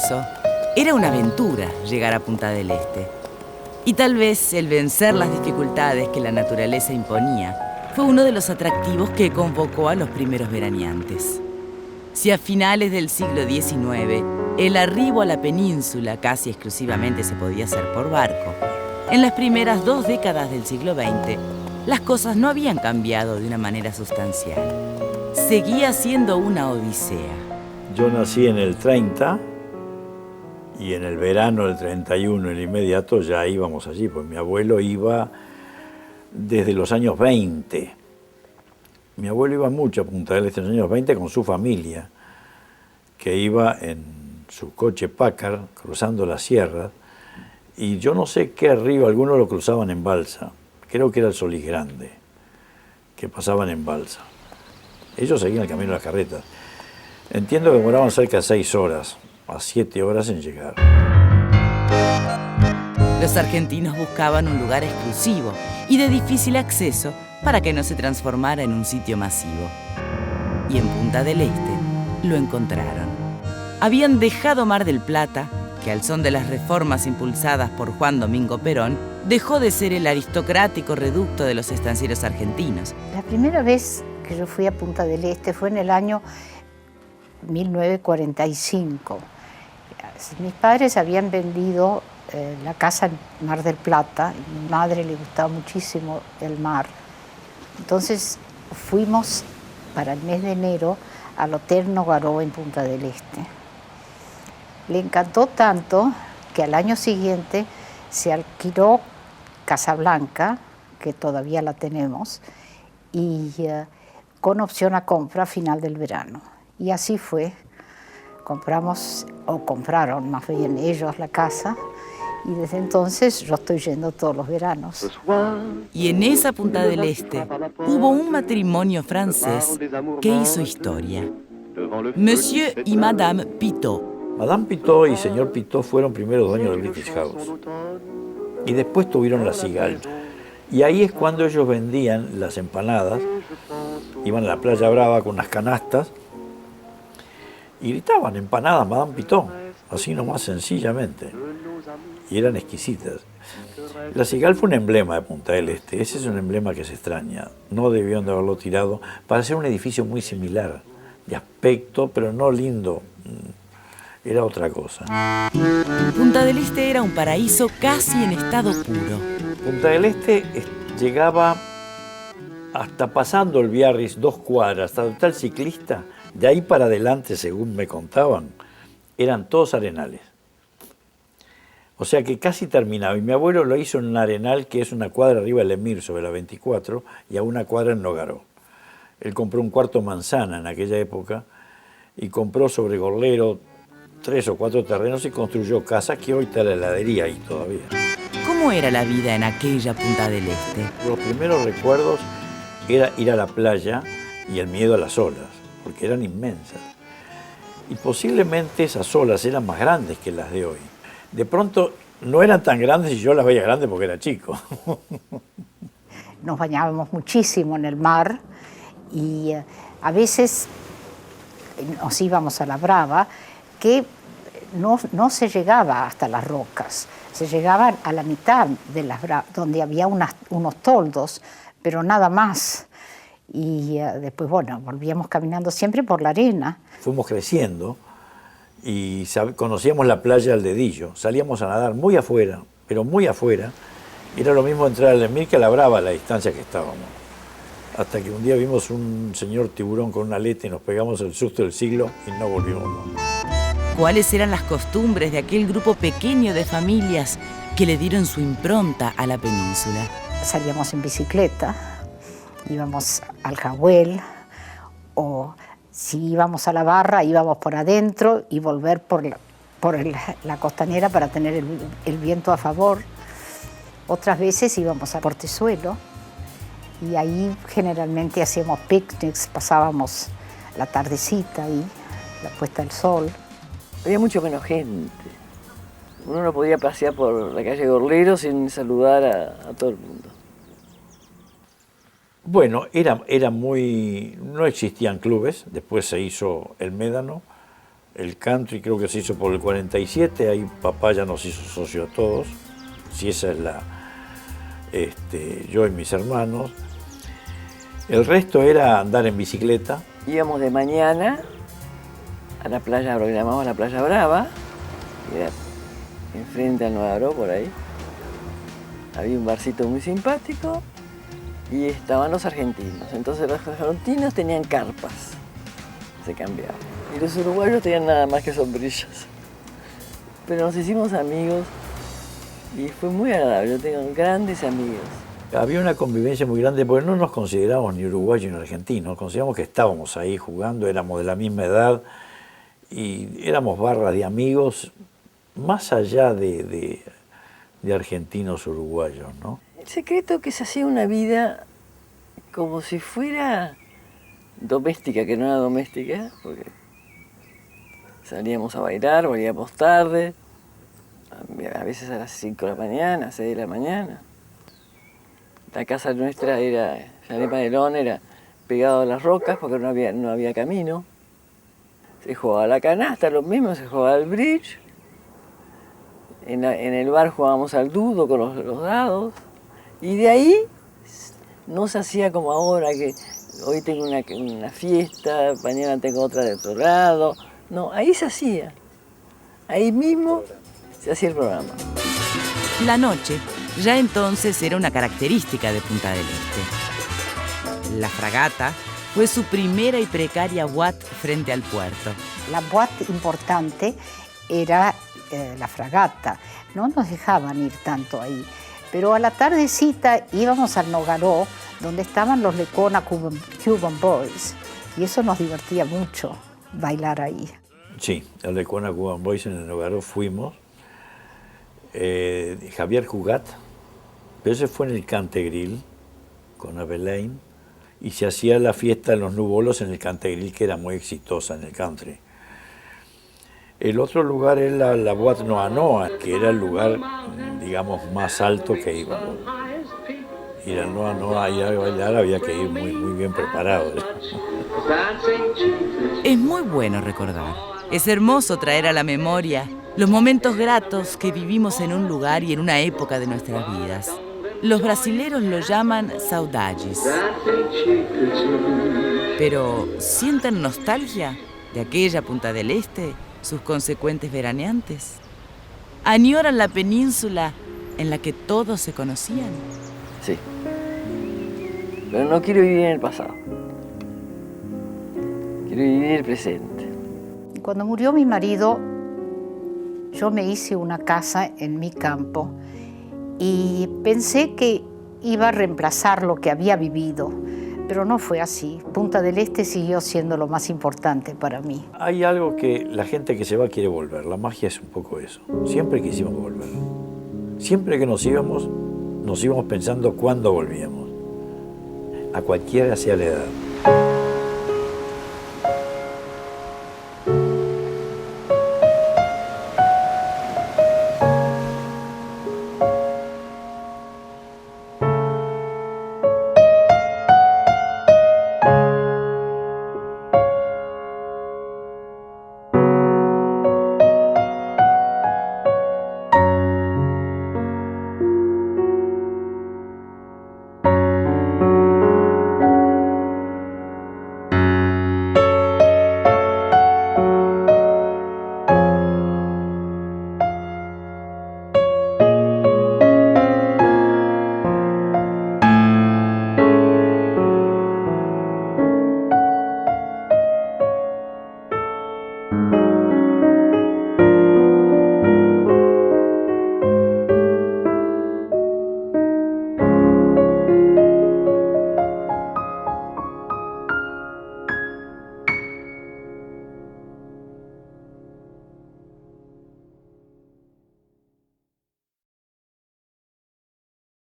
eso, era una aventura llegar a Punta del Este. Y tal vez el vencer las dificultades que la naturaleza imponía fue uno de los atractivos que convocó a los primeros veraneantes. Si a finales del siglo XIX el arribo a la península casi exclusivamente se podía hacer por barco, en las primeras 2 décadas del siglo XX las cosas no habían cambiado de una manera sustancial. Seguía siendo una odisea. Yo nací en el 30 y en el verano del 31, el inmediato, ya íbamos allí, pues mi abuelo iba desde los años 20. Mi abuelo iba mucho a Punta del Este en los años 20 con su familia, que iba en su coche Packard cruzando las sierras, y yo no sé qué río, algunos lo cruzaban en balsa, creo que era el Solís Grande, que pasaban en balsa. Ellos seguían el camino de las carretas. Entiendo que demoraban cerca de 6 horas, a 7 horas en llegar. Los argentinos buscaban un lugar exclusivo y de difícil acceso para que no se transformara en un sitio masivo. Y en Punta del Este lo encontraron. Habían dejado Mar del Plata, que al son de las reformas impulsadas por Juan Domingo Perón, dejó de ser el aristocrático reducto de los estancieros argentinos. La primera vez que yo fui a Punta del Este fue en el año 1945. Mis padres habían vendido la casa en Mar del Plata, y a mi madre le gustaba muchísimo el mar. Entonces fuimos para el mes de enero al Hotel Nogaró en Punta del Este. Le encantó tanto que al año siguiente se alquiló Casablanca, que todavía la tenemos, y con opción a compra a final del verano. Y así fue. Compramos, o compraron más bien ellos la casa, y desde entonces yo estoy yendo todos los veranos. Y en esa Punta del Este hubo un matrimonio francés que hizo historia. Monsieur y Madame Pitot. Madame Pitot y señor Pitot fueron primero dueños del British House. Y después tuvieron la Cigale. Y ahí es cuando ellos vendían las empanadas. Iban a la Playa Brava con unas canastas y gritaban empanadas Madame Pitot, así nomás sencillamente. Y eran exquisitas. La Cigale fue un emblema de Punta del Este. Ese es un emblema que se extraña. No debieron de haberlo tirado para hacer un edificio muy similar, de aspecto, pero no lindo. Era otra cosa. Punta del Este era un paraíso casi en estado puro. Punta del Este llegaba hasta pasando el Biarritz 2 cuadras, hasta donde está el ciclista. De ahí para adelante, según me contaban, eran todos arenales. O sea que casi terminaba. Y mi abuelo lo hizo en un arenal que es una cuadra arriba del Emir, sobre la 24, y a una cuadra en Nogaró. Él compró un cuarto manzana en aquella época y compró sobre Gorlero 3 o 4 terrenos y construyó casas que hoy está la heladería ahí todavía. ¿Cómo era la vida en aquella Punta del Este? Los primeros recuerdos era ir a la playa y el miedo a las olas, porque eran inmensas. Y posiblemente esas olas eran más grandes que las de hoy. De pronto no eran tan grandes y yo las veía grandes porque era chico. Nos bañábamos muchísimo en el mar y a veces nos íbamos a la Brava, que no se llegaba hasta las rocas, se llegaba a la mitad de las Bravas, donde había unos toldos, pero nada más. Y después, bueno, volvíamos caminando siempre por la arena. Fuimos creciendo y conocíamos la playa al dedillo. Salíamos a nadar muy afuera, pero muy afuera. Era lo mismo entrar al Emir que a la Brava, a la distancia que estábamos. Hasta que un día vimos un señor tiburón con una aleta y nos pegamos el susto del siglo y no volvimos más. ¿Cuáles eran las costumbres de aquel grupo pequeño de familias que le dieron su impronta a la península? Salíamos en bicicleta, íbamos al Jagüel, o si íbamos a la Barra, íbamos por adentro y volver por la costanera para tener el viento a favor. Otras veces íbamos a Portezuelo y ahí generalmente hacíamos picnics, pasábamos la tardecita ahí, la puesta del sol. Había mucho menos gente. Uno no podía pasear por la calle Gorlero sin saludar a todo el mundo. Bueno, era muy... no existían clubes, después se hizo el Médano, El country creo que se hizo por el 47, ahí papá ya nos hizo socio a todos. Si esa es la... yo y mis hermanos. El resto era andar en bicicleta. Íbamos de mañana a la playa, lo que llamamos la Playa Brava, que era enfrente al Nueva por ahí. Había un barcito muy simpático y estaban los argentinos. Entonces los argentinos tenían carpas, se cambiaban. Y los uruguayos tenían nada más que sombrillas. Pero nos hicimos amigos y fue muy agradable. Yo tengo grandes amigos. Había una convivencia muy grande porque no nos considerábamos ni uruguayos ni argentinos. Considerábamos que estábamos ahí jugando, éramos de la misma edad y éramos barras de amigos más allá de argentinos uruguayos, ¿no? El secreto es que se hacía una vida como si fuera doméstica, que no era doméstica, porque salíamos a bailar, volvíamos tarde, a veces a las 5 de la mañana, 6 de la mañana. La casa nuestra era, Llané Panelón, era pegado a las rocas porque no había camino. Se jugaba a la canasta, lo mismo, se jugaba al bridge. En el bar jugábamos al dudo con los dados. Y de ahí no se hacía como ahora, que hoy tengo una fiesta, mañana tengo otra de otro lado. No, ahí se hacía. Ahí mismo se hacía el programa. La noche ya entonces era una característica de Punta del Este. La fragata fue su primera y precaria boate frente al puerto. La boate importante era la fragata. No nos dejaban ir tanto ahí. Pero a la tardecita íbamos al Nogaró, donde estaban los Lecona Cuban Boys. Y eso nos divertía mucho, bailar ahí. Sí, al Lecona Cuban Boys en el Nogaró fuimos. Javier Cugat, pero ese fue en el Cantegril, con Abelain, y se hacía la fiesta en los Nubolos en el Cantegril, que era muy exitosa en el country. El otro lugar es la Boate Noa Noa, que era el lugar, digamos, más alto que íbamos. Ir al Noa Noa y a bailar había que ir muy, muy bien preparado. Es muy bueno recordar. Es hermoso traer a la memoria los momentos gratos que vivimos en un lugar y en una época de nuestras vidas. Los brasileros lo llaman saudades. Pero, ¿sienten nostalgia de aquella Punta del Este, sus consecuentes veraneantes? ¿Añoran la península en la que todos se conocían? Sí. Pero no quiero vivir en el pasado. Quiero vivir en el presente. Cuando murió mi marido, yo me hice una casa en mi campo y pensé que iba a reemplazar lo que había vivido, pero no fue así. Punta del Este siguió siendo lo más importante para mí. Hay algo que la gente que se va quiere volver, la magia es un poco eso. Siempre quisimos volver. Siempre que nos íbamos pensando cuándo volvíamos, a cualquiera sea la edad.